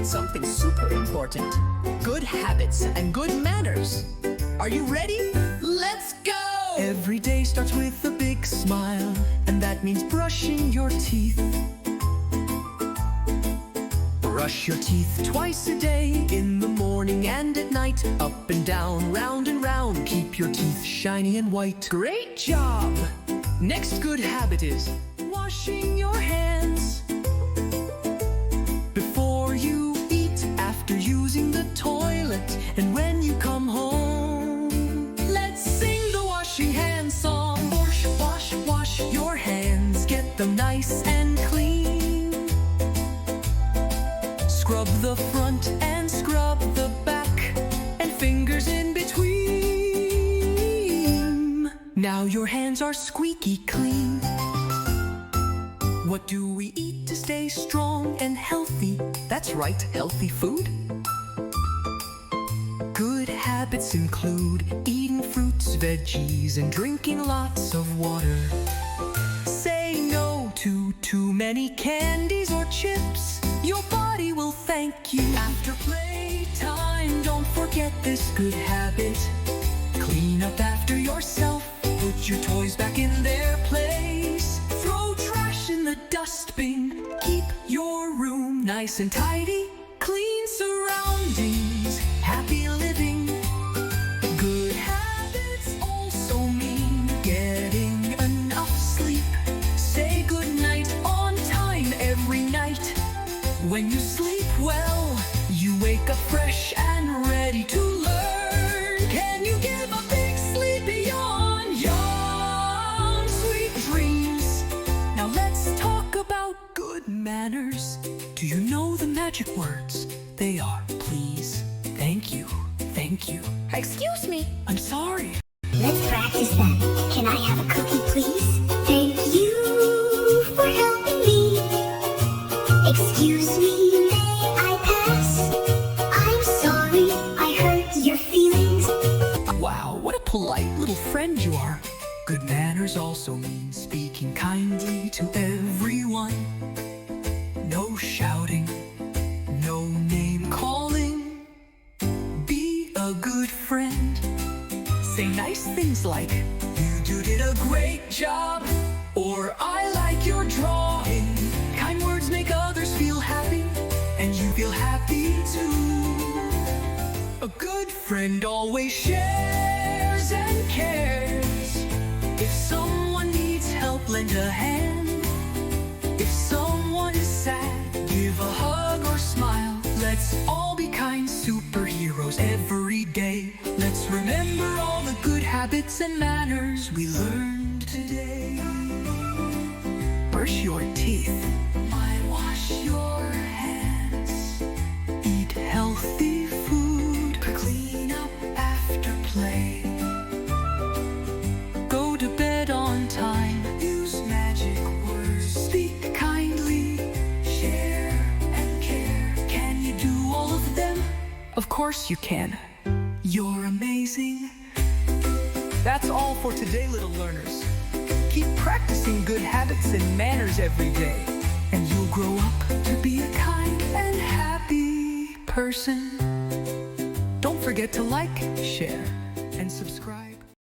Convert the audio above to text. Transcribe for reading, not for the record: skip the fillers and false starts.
about something super important. Good habits and good manners. Are you ready? Let's go! Every day starts with a big smile, and that means brushing your teeth. Brush your teeth twice a day, in the morning and at night. Up and down, round and round, keep your teeth shiny and white. Great job! Next good habit is washing your hands. Before you eat, after using the toilet, and when you come home. Let's sing the washing hands song. Wash, wash, wash your hands, get them nice and clean. Scrub the front and scrub the back, and fingers in between. Now your hands are squeaky clean. What do we eat to stay strong and healthy? That's right, healthy food. Good habits include eating fruits, veggies, and drinking lots of water. Say no to too many candies or chips. Your body will thank you. After playtime, don't forget this good habit. Clean up after yourself. Put your toys back in their place. Throw trash in the dustbin. Keep your room nice and tidy. Clean surroundings, happy living. Good habits also mean getting enough sleep. Say good night on time every night. When you sleep well, you wake up fresh and ready to learn. Can you give a big sleepy yawn? Yawn, sweet dreams. Now let's talk about good manners. Do you know the magic words? They are please, thank you, thank you. Excuse me. I'm sorry. Let's practice then. Can I have a cookie, please? Thank you for helping me. Excuse me, may I pass? I'm sorry, I hurt your feelings. Wow, what a polite little friend you are. Good manners also mean speaking kindly to everyone. No shouting, no name calling. Be a good friend. Say nice things like, you did a great job, or I like your drawing. Kind words make others feel happy, and you feel happy too. A good friend always shares and cares. If someone needs help, lend a hand. If someone is sad, give a hug or smile. Let's all be kind superheroes every day. Let's remember all the good habits and manners we learned today. Brush your teeth. Wash your hands. Eat healthy food. Clean up after play. Go to bed on time. Use magic words. Speak kindly. Share and care. Can you do all of them? Of course you can. You're amazing. That's all for today, little learners. Keep practicing good habits and manners every day, and you'll grow up to be a kind and happy person. Don't forget to like, share, and subscribe.